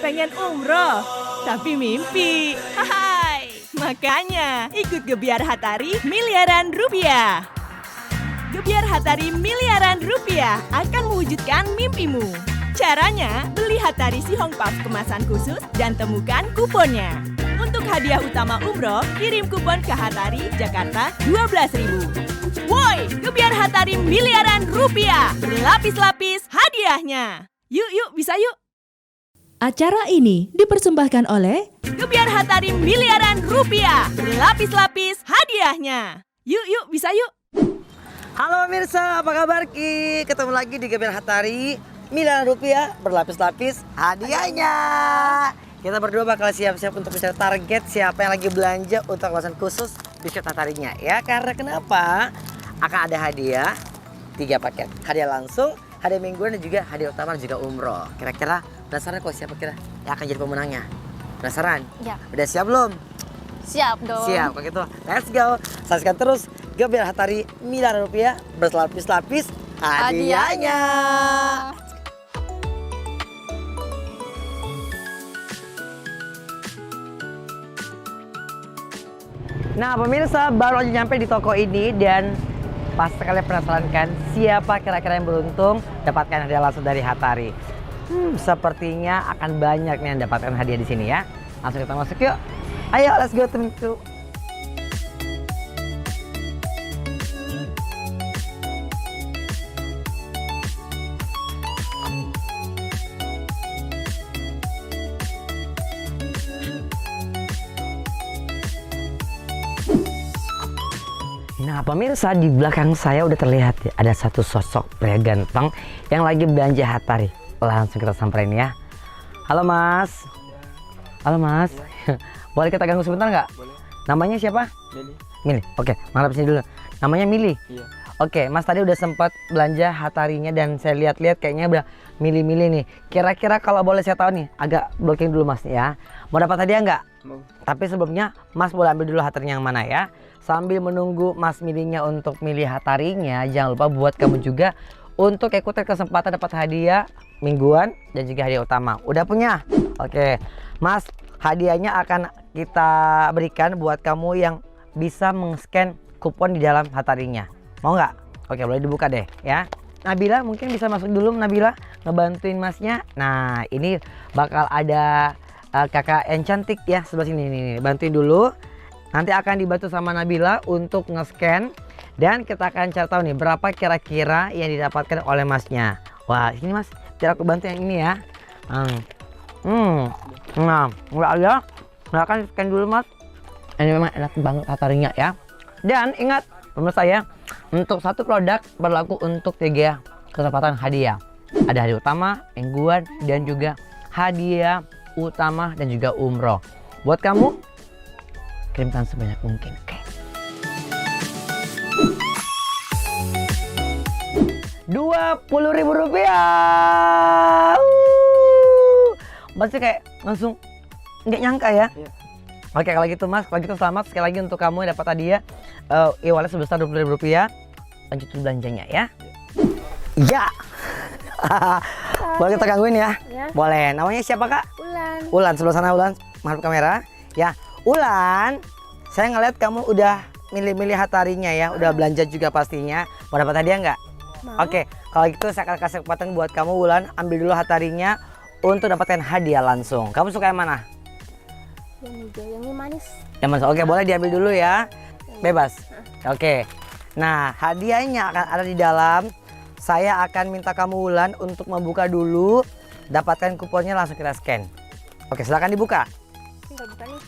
Pengen umroh, tapi mimpi. Hai, makanya ikut Gebiar Hatari miliaran rupiah. Gebiar Hatari miliaran rupiah akan mewujudkan mimpimu. Caranya, beli Hatari Si Hong Puff kemasan khusus dan temukan kuponnya. Untuk hadiah utama umroh, kirim kupon ke Hatari Jakarta 12.000. Woi, Gebiar Hatari miliaran rupiah. Berlapis-lapis hadiahnya. Yuk, bisa yuk. Acara ini dipersembahkan oleh Gebiar Hatari miliaran rupiah. Berlapis-lapis hadiahnya. Yuk, bisa yuk. Halo pemirsa, apa kabar Ki? Ketemu lagi di Gebiar Hatari miliaran rupiah berlapis-lapis hadiahnya. Kita berdua bakal siap-siap untuk mencari target siapa yang lagi belanja untuk kawasan khusus biskuit Hatarinya ya. Karena kenapa? Akan ada hadiah 3 paket. Hadiah langsung, hadiah mingguan dan juga hadiah utama dan juga umroh. Kira-kira penasaran kok siapa kira yang akan jadi pemenangnya? Penasaran? Ya. Udah siap belum? Siap dong. Siap, kalau gitu let's go. Saksikan terus Gebiar Hatari miliaran rupiah berlapis-lapis hadiahnya. Nah pemirsa, baru aja nyampe di toko ini dan pasti kalian penasaran kan siapa kira-kira yang beruntung dapatkan hadiah langsung dari Hatari. Sepertinya akan banyak nih yang dapatkan hadiah di sini ya. Langsung kita masuk yuk. Ayo let's go teman-teman. Nah pemirsa, di belakang saya udah terlihat ya, ada satu sosok pria ganteng yang lagi belanja Hatari. Langsung kita samperin ya. Halo mas. Halo mas. Boleh kita ganggu sebentar nggak? Boleh. Namanya siapa? Mili. Mili. Oke, mantap sini dulu. Namanya Mili. Iya. Oke, mas tadi udah sempat belanja Hatarinya dan saya lihat-lihat kayaknya udah milih-milih nih. Kira-kira kalau boleh saya tahu nih, agak blocking dulu mas ya. Mau dapat hadiah nggak? Mau. Tapi sebelumnya mas boleh ambil dulu Hatarinya yang mana ya. Sambil menunggu mas milihnya untuk milih Hatarinya, jangan lupa buat kamu juga untuk ikutin kesempatan dapat hadiah mingguan dan juga hadiah utama. Udah punya? Oke, mas hadiahnya akan kita berikan buat kamu yang bisa meng-scan kupon di dalam Hatarinya. Mau nggak? Oke, boleh dibuka deh ya. Nabila mungkin bisa masuk dulu, Nabila ngebantuin masnya. Nah ini bakal ada kakak yang cantik ya sebelah sini nih, bantuin dulu. Nanti akan dibantu sama Nabila untuk nge-scan dan kita akan cari tahu nih berapa kira-kira yang didapatkan oleh masnya. Wah ini mas, biar aku bantu yang ini ya. Nah nggak ada, silahkan scan dulu mas. Ini memang enak banget Hatarinya ya. Dan ingat pemirsa ya, untuk satu produk berlaku untuk 3 kesempatan hadiah. Ada hadiah utama, mingguan dan juga hadiah utama dan juga umroh. Buat kamu, kirimkan sebanyak mungkin. Oke. 20.000 rupiah. Pasti kayak langsung nggak nyangka ya. Iya. Oke kalau gitu mas, kalau gitu selamat sekali lagi untuk kamu yang dapat hadiah e-wallet sebesar 20.000 rupiah. Lanjut dulu belanjanya ya. Ya. Boleh kita gangguin ya? Ya. Boleh. Namanya siapa kak? Ulan. Ulan, sebelah sana Ulan. Madep kamera. Ya. Ulan, saya ngeliat kamu udah milih-milih Hatarinya ya. Udah belanja juga pastinya. Mau dapat hadiah nggak? Mau. Oke, kalau gitu saya akan kasih kesempatan buat kamu Ulan. Ambil dulu Hatarinya untuk dapatkan hadiah langsung. Kamu suka yang mana? Yang hijau, yang ini manis. Yang mana? Oke, boleh diambil dulu ya. Bebas. Oke. Nah, hadiahnya akan ada di dalam. Saya akan minta kamu Ulan untuk membuka dulu. Dapatkan kuponnya langsung kita scan. Oke, silakan dibuka. Enggak buka nih.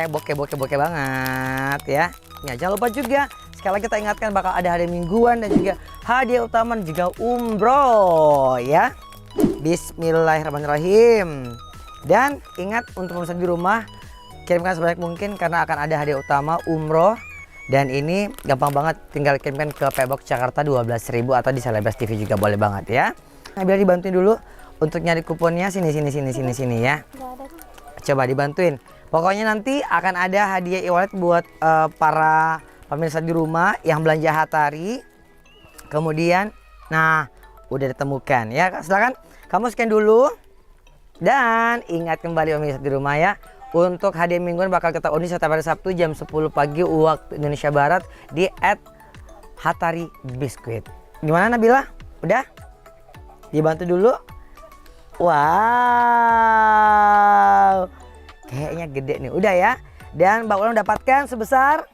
Bokeh banget ya. Ya, jangan lupa juga sekali lagi kita ingatkan bakal ada hadiah mingguan dan juga hadiah utama dan juga umroh ya. Bismillahirrahmanirrahim. Dan ingat untuk pemirsa di rumah, kirimkan sebanyak mungkin karena akan ada hadiah utama umroh. Dan ini gampang banget, tinggal kirimkan ke PO Box Jakarta 12.000 atau di Selebgram TV juga boleh banget ya. Nah, biar dibantuin dulu untuk nyari kuponnya sini ya. Enggak ada. Coba dibantuin. Pokoknya nanti akan ada hadiah e-wallet buat para pemirsa di rumah yang belanja Hatari. Kemudian, nah udah ditemukan ya. Silakan kamu scan dulu. Dan ingat kembali pemirsa di rumah ya, untuk hadiah mingguan bakal kita undi setiap hari Sabtu jam 10 pagi waktu Indonesia Barat di @Hatari Biskuit. Gimana Nabila? Udah? Dibantu dulu. Wow, kayaknya gede nih. Udah ya. Dan Mbak Ulan dapatkan sebesar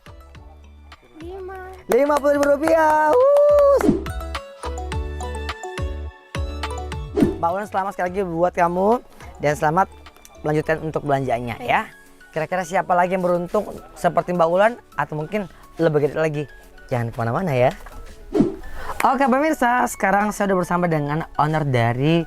50.000 rupiah. Mbak Ulan selamat sekali lagi buat kamu dan selamat melanjutkan untuk belanjanya ya. Kira-kira siapa lagi yang beruntung seperti Mbak Ulan atau mungkin lebih gede lagi? Jangan kemana-mana ya. Oke pemirsa, sekarang saya sudah bersama dengan owner dari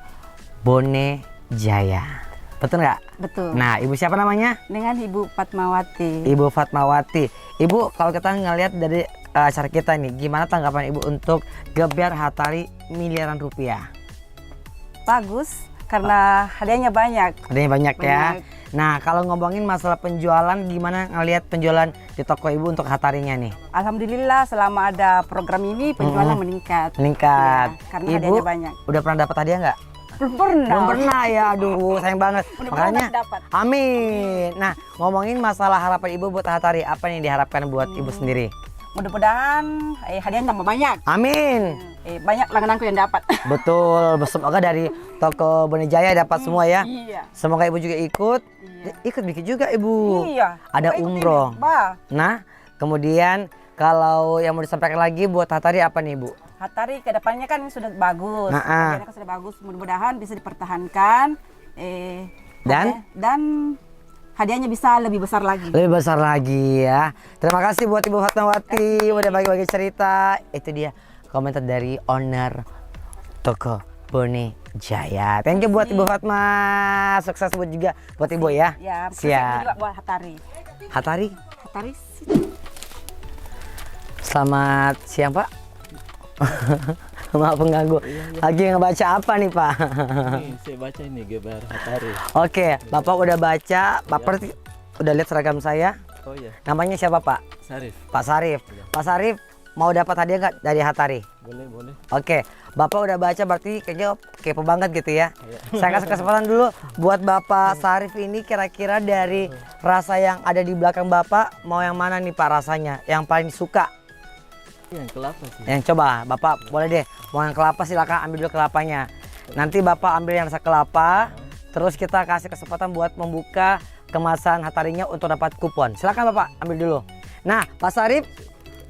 Bone Jaya. Betul nggak? Betul. Nah, ibu siapa namanya? Dengan Ibu Fatmawati. Ibu Fatmawati. Ibu, kalau kita ngelihat dari acara kita nih, gimana tanggapan ibu untuk gebyar Hatari miliaran rupiah? Bagus karena hadiahnya banyak. Hadiahnya banyak ya. Banyak. Nah, kalau ngomongin masalah penjualan, gimana ngelihat penjualan di toko ibu untuk Hatarinya nih? Alhamdulillah selama ada program ini penjualan meningkat. Meningkat. Ya, karena Ibu hadiahnya banyak. udah pernah dapat hadiah nggak? Belum pernah. Belum pernah ya, aduh sayang banget. Mudah-mudahan Makanya, dapat. amin. Nah, ngomongin masalah harapan ibu buat Hatari, apa yang diharapkan buat ibu sendiri? Mudah-mudahan hadiahnya tambah banyak. Amin. Banyak langgananku yang dapat. Betul, semoga dari toko Bone Jaya dapat semua ya. Iya. Semoga ibu juga ikut. Ikut bikin juga ibu. Iya. Ada Ikut umroh. ini, Bah. Nah, kemudian kalau yang mau disampaikan lagi buat Hatari apa nih ibu? Hatari kedepannya kan sudah bagus. Nah, Hadiahnya kan sudah bagus. Mudah-mudahan bisa dipertahankan. Dan? Dan hadiahnya bisa lebih besar lagi. Lebih besar lagi ya. Terima kasih buat Ibu Fatmawati udah bagi-bagi cerita. Itu dia komentar dari owner toko Bone Jaya. Thank you buat Ibu Fatma. Sukses buat juga buat Ibu ya. Ya, Siap. juga buat Hatari. Hatari, Hatari selamat siang Pak. Maaf pengganggu. Lagi ngebaca apa nih Pak? Ini saya baca ini gebyar Hatari. Oke, Bapak udah baca. Bapak udah lihat seragam saya. Oh iya, Namanya siapa Pak? Sarif. Pak Sarif. Pak Sarif mau dapat hadiah nggak dari Hatari? Boleh. Oke, Bapak udah baca berarti kayaknya kepo banget gitu ya. Saya kasih kesempatan dulu buat Bapak Sarif ini kira-kira dari rasa yang ada di belakang Bapak mau yang mana nih Pak rasanya? Yang paling suka? Yang kelapa sih. Yang coba Bapak boleh deh. Mau yang kelapa silakan ambil dulu kelapanya. Nanti Bapak ambil yang rasa kelapa. Terus kita kasih kesempatan buat membuka kemasan Hatarinya untuk dapat kupon. Silakan Bapak ambil dulu. Nah, Pak Sarif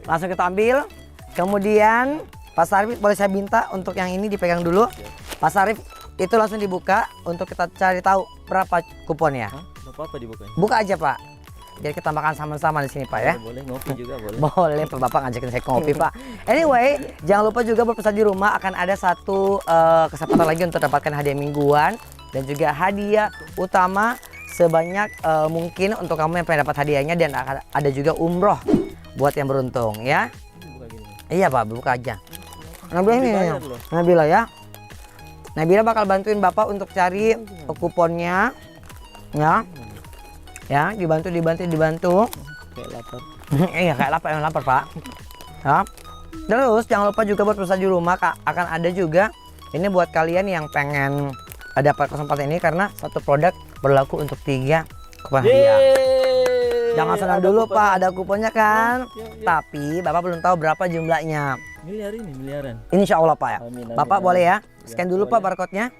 langsung kita ambil. Kemudian Pak Sarif boleh saya minta untuk yang ini dipegang dulu. Pak Sarif itu langsung dibuka untuk kita cari tahu berapa kuponnya. Hah? Gak apa-apa dibukanya. Buka aja Pak. Jadi kita makan sama-sama di sini Pak ya. Boleh ngopi juga boleh. Boleh Pak, Bapak ngajakin saya ngopi Pak. Anyway, jangan lupa juga buat pemirsa di rumah akan ada satu kesempatan lagi untuk dapatkan hadiah mingguan dan juga hadiah utama sebanyak mungkin untuk kamu yang pengen dapat hadiahnya, dan akan ada juga umroh buat yang beruntung ya. Buka gini. Iya Pak, buka aja. Nabila ini, Dibayar loh. Nabila ya. Nabila bakal bantuin Bapak untuk cari kuponnya ya. Ya, dibantu. Kayak lapar. Iya, kayak lapar Pak. Ya. Terus jangan lupa juga buat pemirsa di rumah akan ada juga ini buat kalian yang pengen dapat kesempatan ini karena satu produk berlaku untuk 3 kupon hadiah. Jangan senang dulu Pak, ada kuponnya kan. Iya. Tapi Bapak belum tahu berapa jumlahnya. Miliaran. Insya Allah Pak ya. Amin, Bapak amin. boleh ya. Ya, Scan dulu boleh. Pak barcode-nya.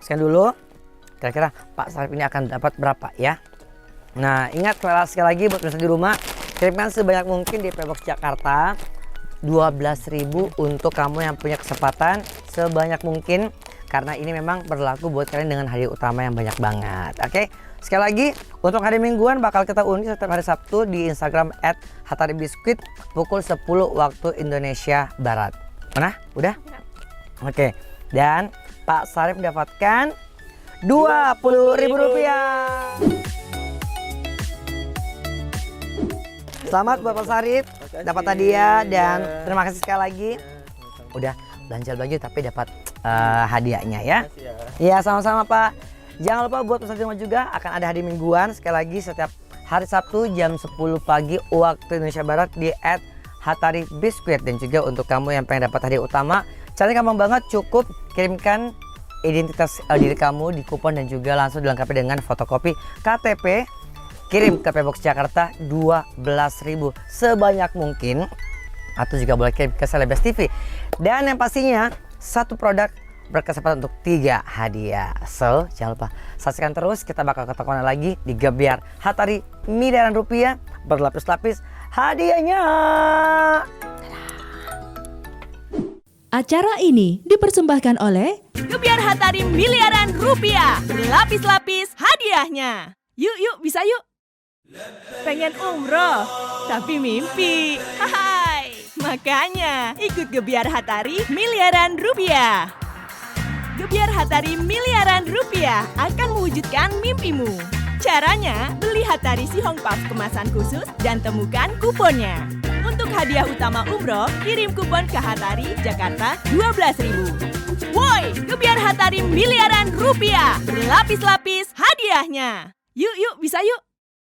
Scan dulu. Kira-kira Pak Sarif ini akan dapat berapa ya. Nah, ingat sekali lagi buat pemirsa di rumah, kirimkan sebanyak mungkin di PBox Jakarta. 12.000 untuk kamu yang punya kesempatan sebanyak mungkin, karena ini memang berlaku buat kalian dengan hadiah utama yang banyak banget. Oke, sekali lagi untuk hari mingguan bakal kita undi setiap hari Sabtu di Instagram @hataribiskuit pukul 10 waktu Indonesia Barat. Mana? Udah? Oke, dan Pak Sarif mendapatkan Rp20.000. Selamat buat Pak Sarif, dapat hadiah dan terima kasih sekali lagi. Udah belanja tapi dapat hadiahnya ya. Iya sama-sama Pak. Jangan lupa buat peserta rumah juga akan ada hadiah mingguan sekali lagi setiap hari Sabtu jam 10 pagi waktu Indonesia Barat di @Hatari Biskuit, dan juga untuk kamu yang pengen dapat hadiah utama, caranya gampang banget, cukup kirimkan identitas diri kamu di kupon dan juga langsung dilengkapi dengan fotokopi KTP. Kirim ke PO Box Jakarta 12.000 sebanyak mungkin, atau juga boleh kirim ke Selebes TV. Dan yang pastinya satu produk berkesempatan untuk 3 hadiah. So jangan lupa saksikan terus, kita bakal ketemu lagi di Gebyar Hatari miliaran rupiah berlapis-lapis hadiahnya. Acara ini dipersembahkan oleh Gebyar Hatari miliaran rupiah berlapis-lapis hadiahnya. Yuk, bisa yuk. Pengen umroh, tapi mimpi. Hai, makanya ikut Gebyar Hatari miliaran rupiah. Gebyar Hatari miliaran rupiah akan mewujudkan mimpimu. Caranya, beli Hatari Sihong Puff kemasan khusus dan temukan kuponnya. Untuk hadiah utama umroh, kirim kupon ke Hatari Jakarta 12.000. Woi, Gebyar Hatari miliaran rupiah berlapis-lapis hadiahnya. Yuk, bisa yuk.